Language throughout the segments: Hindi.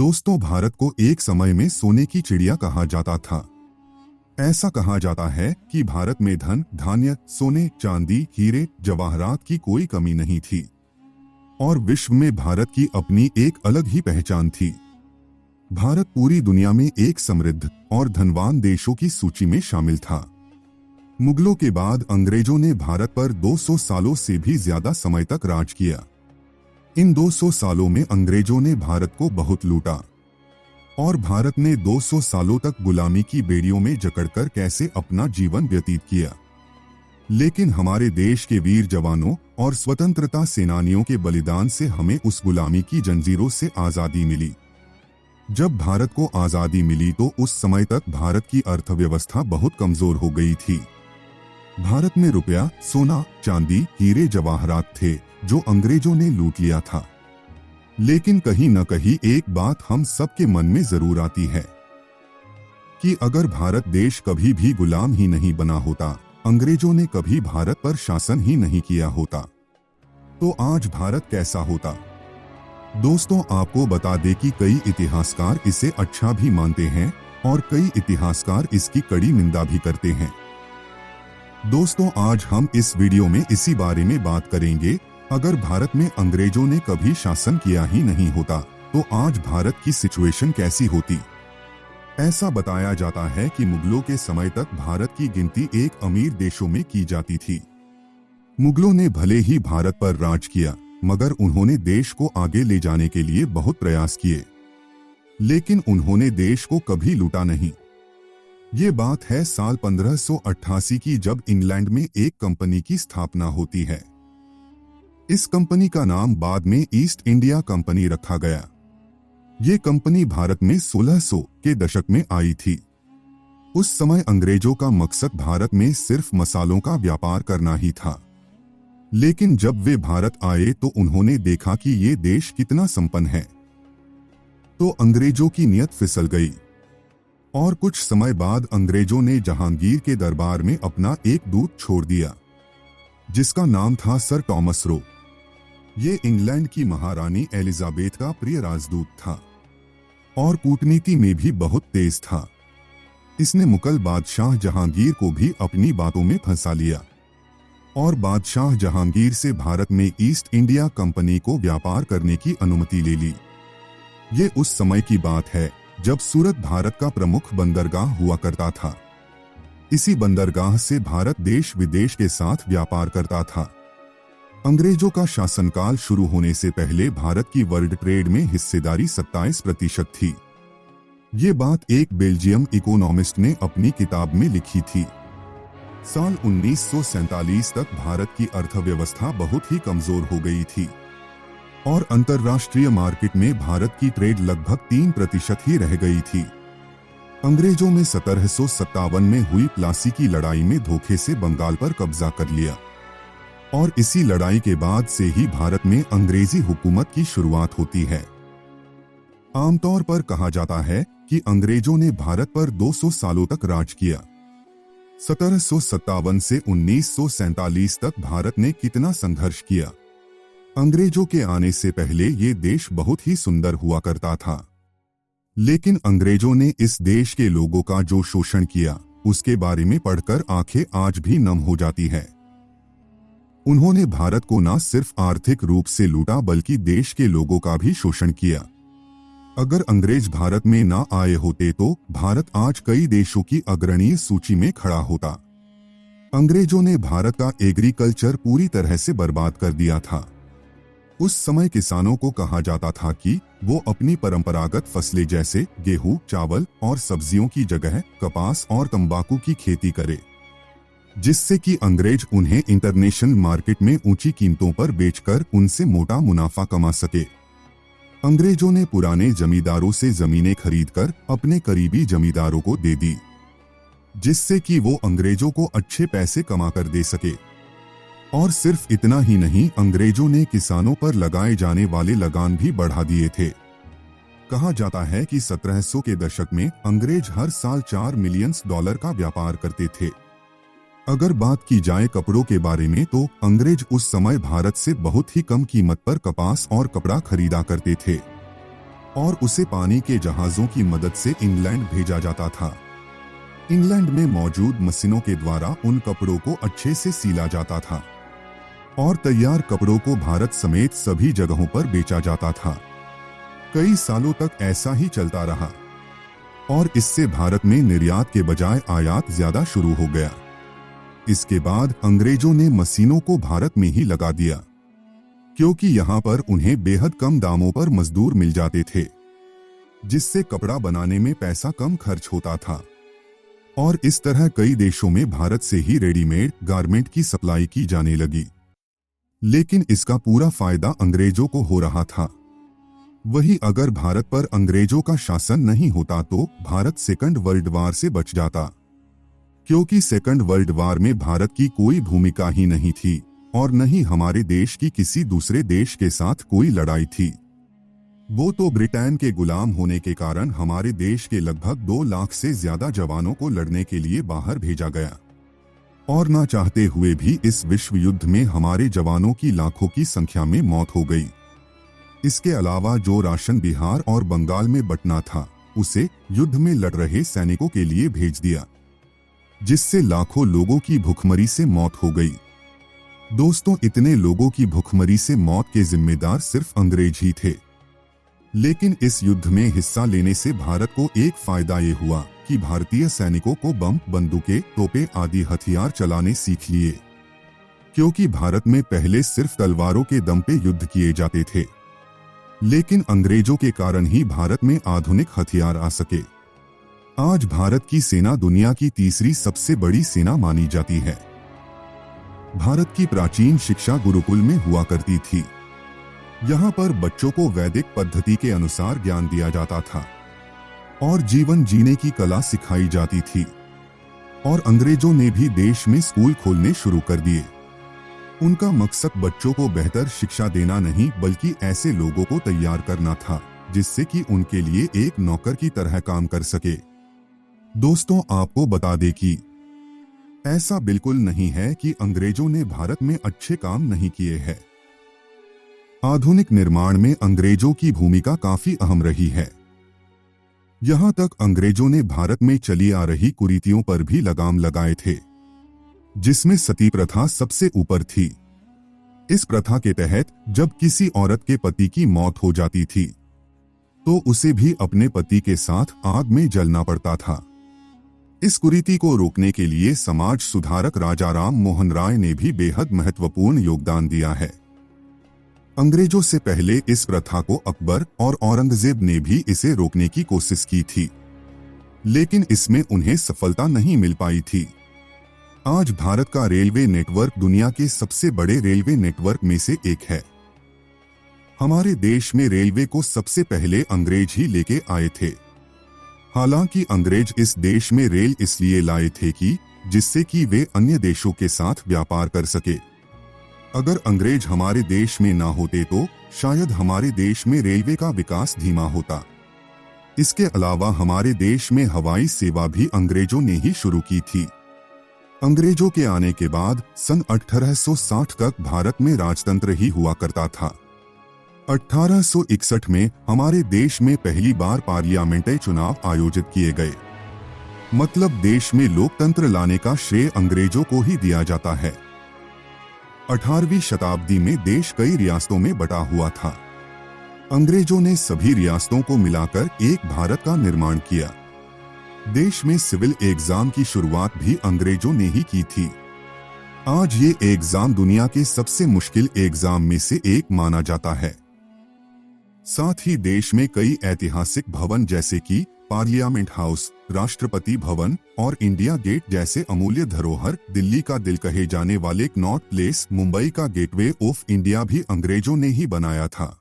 दोस्तों, भारत को एक समय में सोने की चिड़िया कहा जाता था। ऐसा कहा जाता है कि भारत में धन, धान्य, सोने, चांदी, हीरे, जवाहरात की कोई कमी नहीं थी और विश्व में भारत की अपनी एक अलग ही पहचान थी। भारत पूरी दुनिया में एक समृद्ध और धनवान देशों की सूची में शामिल था। मुगलों के बाद अंग्रेजों ने भारत पर 200 सालों से भी ज्यादा समय तक राज किया। इन 200 सालों में अंग्रेजों ने भारत को बहुत लूटा और भारत ने 200 सालों तक गुलामी की बेड़ियों में जकड़कर कैसे अपना जीवन व्यतीत किया। लेकिन हमारे देश के वीर जवानों और स्वतंत्रता सेनानियों के बलिदान से हमें उस गुलामी की जंजीरों से आजादी मिली। जब भारत को आजादी मिली तो उस समय तक भारत की अर्थव्यवस्था बहुत कमजोर हो गई थी। भारत में रुपया, सोना, चांदी, हीरे, जवाहरात थे जो अंग्रेजों ने लूट लिया था। लेकिन कहीं न कहीं एक बात हम सबके मन में जरूर आती है कि अगर भारत देश कभी भी गुलाम ही नहीं बना होता, अंग्रेजों ने कभी भारत पर शासन ही नहीं किया होता, तो आज भारत कैसा होता। दोस्तों, आपको बता दें कि कई इतिहासकार इसे अच्छा भी मानते हैं और कई इतिहासकार इसकी कड़ी निंदा भी करते हैं। दोस्तों, आज हम इस वीडियो में इसी बारे में बात करेंगे। अगर भारत में अंग्रेजों ने कभी शासन किया ही नहीं होता तो आज भारत की सिचुएशन कैसी होती। ऐसा बताया जाता है कि मुगलों के समय तक भारत की गिनती एक अमीर देशों में की जाती थी। मुगलों ने भले ही भारत पर राज किया, मगर उन्होंने देश को आगे ले जाने के लिए बहुत प्रयास किए, लेकिन उन्होंने देश को कभी लूटा नहीं। ये बात है साल 1588 की, जब इंग्लैंड में एक कंपनी की स्थापना होती है। इस कंपनी का नाम बाद में ईस्ट इंडिया कंपनी रखा गया। ये कंपनी भारत में 1600 के दशक में आई थी। उस समय अंग्रेजों का मकसद भारत में सिर्फ मसालों का व्यापार करना ही था। लेकिन जब वे भारत आए तो उन्होंने देखा कि ये देश कितना संपन्न है, तो अंग्रेजों की नीयत फिसल गई और कुछ समय बाद अंग्रेजों ने जहांगीर के दरबार में अपना एक दूत छोड़ दिया जिसका नाम था सर टॉमस रो। ये इंग्लैंड की महारानी एलिजाबेथ का प्रिय राजदूत था और कूटनीति में भी बहुत तेज था। इसने मुगल बादशाह जहांगीर को भी अपनी बातों में फंसा लिया और बादशाह जहांगीर से भारत में ईस्ट इंडिया कंपनी को व्यापार करने की अनुमति ले ली। ये उस समय की बात है जब सूरत भारत का प्रमुख बंदरगाह हुआ करता था। इसी बंदरगाह से भारत देश विदेश के साथ व्यापार करता था। अंग्रेजों का शासनकाल शुरू होने से पहले भारत की वर्ल्ड ट्रेड में हिस्सेदारी 27% थी। ये बात एक बेल्जियम इकोनॉमिस्ट ने अपनी किताब में लिखी थी। साल 1947 तक भारत की अर्थव्यवस्था बहुत ही कमजोर हो गई थी और अंतर्राष्ट्रीय मार्केट में भारत की ट्रेड लगभग 3% ही रह गई थी। अंग्रेजों ने 1757 में हुई प्लासी की लड़ाई में धोखे से बंगाल पर कब्जा कर लिया और इसी लड़ाई के बाद से ही भारत में अंग्रेजी हुकूमत की शुरुआत होती है। आमतौर पर कहा जाता है कि अंग्रेजों ने भारत पर 200 सालों तक राज किया। 1757 से 1947 तक भारत ने कितना संघर्ष किया। अंग्रेजों के आने से पहले ये देश बहुत ही सुंदर हुआ करता था, लेकिन अंग्रेजों ने इस देश के लोगों का जो शोषण किया उसके बारे में पढ़कर आंखें आज भी नम हो जाती है। उन्होंने भारत को न सिर्फ आर्थिक रूप से लूटा बल्कि देश के लोगों का भी शोषण किया। अगर अंग्रेज भारत में न आए होते तो भारत आज कई देशों की अग्रणीय सूची में खड़ा होता। अंग्रेजों ने भारत का एग्रीकल्चर पूरी तरह से बर्बाद कर दिया था। उस समय किसानों को कहा जाता था कि वो अपनी परंपरागत फसलें जैसे गेहूं, चावल और सब्जियों की जगह कपास और तंबाकू की खेती करे, जिससे कि अंग्रेज उन्हें इंटरनेशनल मार्केट में ऊंची कीमतों पर बेचकर उनसे मोटा मुनाफा कमा सके। अंग्रेजों ने पुराने जमींदारों से जमीनें खरीदकर अपने करीबी जमींदारों को दे दी, जिससे कि वो अंग्रेजों को अच्छे पैसे कमा कर दे सके। और सिर्फ इतना ही नहीं, अंग्रेजों ने किसानों पर लगाए जाने वाले लगान भी बढ़ा दिए थे। कहा जाता है कि 1700 के दशक में अंग्रेज हर साल $4 मिलियन का व्यापार करते थे। अगर बात की जाए कपड़ों के बारे में तो अंग्रेज उस समय भारत से बहुत ही कम कीमत पर कपास और कपड़ा खरीदा करते थे और उसे पानी के जहाजों की मदद से इंग्लैंड भेजा जाता था। इंग्लैंड में मौजूद मशीनों के द्वारा उन कपड़ों को अच्छे से सीला जाता था और तैयार कपड़ों को भारत समेत सभी जगहों पर बेचा जाता था। कई सालों तक ऐसा ही चलता रहा और इससे भारत में निर्यात के बजाय आयात ज्यादा शुरू हो गया। इसके बाद अंग्रेजों ने मशीनों को भारत में ही लगा दिया, क्योंकि यहाँ पर उन्हें बेहद कम दामों पर मजदूर मिल जाते थे, जिससे कपड़ा बनाने में पैसा कम खर्च होता था। और इस तरह कई देशों में भारत से ही रेडीमेड गारमेंट की सप्लाई की जाने लगी। लेकिन इसका पूरा फायदा अंग्रेजों को हो रहा था। वही अगर भारत पर अंग्रेजों का शासन नहीं होता तो भारत सेकंड वर्ल्ड वार से बच जाता, क्योंकि सेकंड वर्ल्ड वार में भारत की कोई भूमिका ही नहीं थी और न ही हमारे देश की किसी दूसरे देश के साथ कोई लड़ाई थी। वो तो ब्रिटेन के गुलाम होने के कारण हमारे देश के लगभग 2 लाख से ज्यादा जवानों को लड़ने के लिए बाहर भेजा गया और ना चाहते हुए भी इस विश्व युद्ध में हमारे जवानों की लाखों की संख्या में मौत हो गई। इसके अलावा जो राशन बिहार और बंगाल में बंटना था उसे युद्ध में लड़ रहे सैनिकों के लिए भेज दिया, जिससे लाखों लोगों की भूखमरी से मौत हो गई। दोस्तों, इतने लोगों की भूखमरी से मौत के जिम्मेदार सिर्फ अंग्रेज ही थे। लेकिन इस युद्ध में हिस्सा लेने से भारत को एक फायदा ये हुआ कि भारतीय सैनिकों को बम, बंदूकें, तोपें आदि हथियार चलाने सीख लिए, क्योंकि भारत में पहले सिर्फ तलवारों के दम पे युद्ध किए जाते थे। लेकिन अंग्रेजों के कारण ही भारत में आधुनिक हथियार आ सके। आज भारत की सेना दुनिया की तीसरी सबसे बड़ी सेना मानी जाती है। भारत की प्राचीन शिक्षा गुरुकुल में हुआ करती थी। यहाँ पर बच्चों को वैदिक पद्धति के अनुसार ज्ञान दिया जाता था और जीवन जीने की कला सिखाई जाती थी। और अंग्रेजों ने भी देश में स्कूल खोलने शुरू कर दिए। उनका मकसद बच्चों को बेहतर शिक्षा देना नहीं बल्कि ऐसे लोगों को तैयार करना था जिससे कि उनके लिए एक नौकर की तरह काम कर सके। दोस्तों, आपको बता दें कि ऐसा बिल्कुल नहीं है कि अंग्रेजों ने भारत में अच्छे काम नहीं किए हैं। आधुनिक निर्माण में अंग्रेजों की भूमिका काफी अहम रही है। यहाँ तक अंग्रेजों ने भारत में चली आ रही कुरीतियों पर भी लगाम लगाए थे, जिसमें सती प्रथा सबसे ऊपर थी। इस प्रथा के तहत जब किसी औरत के पति की मौत हो जाती थी तो उसे भी अपने पति के साथ आग में जलना पड़ता था। इस कुरीति को रोकने के लिए समाज सुधारक राजा राम मोहन राय ने भी बेहद महत्वपूर्ण योगदान दिया है। अंग्रेजों से पहले इस प्रथा को अकबर और औरंगजेब ने भी इसे रोकने की कोशिश की थी, लेकिन इसमें उन्हें सफलता नहीं मिल पाई थी। आज भारत का रेलवे नेटवर्क दुनिया के सबसे बड़े रेलवे नेटवर्क में से एक है। हमारे देश में रेलवे को सबसे पहले अंग्रेज ही लेके आए थे। हालांकि अंग्रेज इस देश में रेल इसलिए लाए थे कि जिससे कि वे अन्य देशों के साथ व्यापार कर सके। अगर अंग्रेज हमारे देश में ना होते तो शायद हमारे देश में रेलवे का विकास धीमा होता। इसके अलावा हमारे देश में हवाई सेवा भी अंग्रेजों ने ही शुरू की थी। अंग्रेजों के आने के बाद सन 1860 तक भारत में राजतंत्र ही हुआ करता था। 1861 में हमारे देश में पहली बार पार्लियामेंट्री चुनाव आयोजित किए गए। मतलब देश में लोकतंत्र लाने का श्रेय अंग्रेजों को ही दिया जाता है। 18वीं शताब्दी में देश कई रियासतों में बटा हुआ था। अंग्रेजों ने सभी रियासतों को मिलाकर एक भारत का निर्माण किया। देश में सिविल एग्जाम की शुरुआत भी अंग्रेजों ने ही की थी। आज ये एग्जाम दुनिया के सबसे मुश्किल एग्जाम में से एक माना जाता है। साथ ही देश में कई ऐतिहासिक भवन जैसे कि पार्लियामेंट हाउस, राष्ट्रपति भवन और इंडिया गेट जैसे अमूल्य धरोहर, दिल्ली का दिल कहे जाने वाले कनॉट प्लेस, मुंबई का गेटवे ऑफ इंडिया भी अंग्रेजों ने ही बनाया था।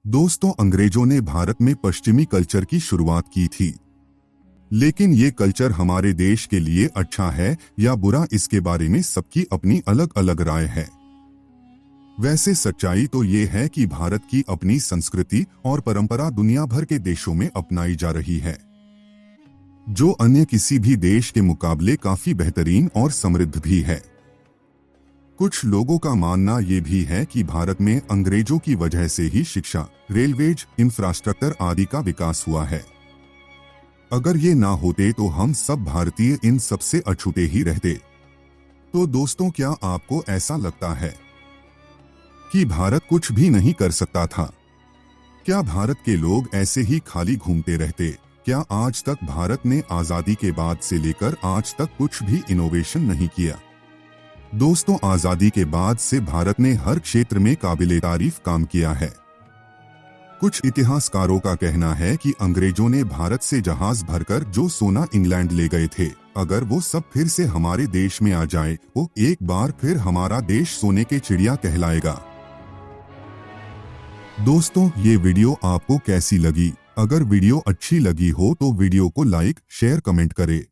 दोस्तों, अंग्रेजों ने भारत में पश्चिमी कल्चर की शुरुआत की थी, लेकिन ये कल्चर हमारे देश के लिए अच्छा है या बुरा, इसके बारे में सबकी अपनी अलग अलग राय है। वैसे सच्चाई तो ये है कि भारत की अपनी संस्कृति और परंपरा दुनिया भर के देशों में अपनाई जा रही है, जो अन्य किसी भी देश के मुकाबले काफी बेहतरीन और समृद्ध भी है। कुछ लोगों का मानना ये भी है कि भारत में अंग्रेजों की वजह से ही शिक्षा, रेलवेज, इंफ्रास्ट्रक्चर आदि का विकास हुआ है। अगर ये ना होते तो हम सब भारतीय इन सबसे अछूते ही रहते। तो दोस्तों, क्या आपको ऐसा लगता है कि भारत कुछ भी नहीं कर सकता था? क्या भारत के लोग ऐसे ही खाली घूमते रहते? क्या आज तक भारत ने आजादी के बाद से लेकर आज तक कुछ भी इनोवेशन नहीं किया? दोस्तों, आजादी के बाद से भारत ने हर क्षेत्र में काबिले तारीफ काम किया है। कुछ इतिहासकारों का कहना है कि अंग्रेजों ने भारत से जहाज भरकर जो सोना इंग्लैंड ले गए थे, अगर वो सब फिर से हमारे देश में आ जाए तो एक बार फिर हमारा देश सोने के चिड़िया कहलाएगा। दोस्तों, ये वीडियो आपको कैसी लगी? अगर वीडियो अच्छी लगी हो तो वीडियो को लाइक, शेयर, कमेंट करें।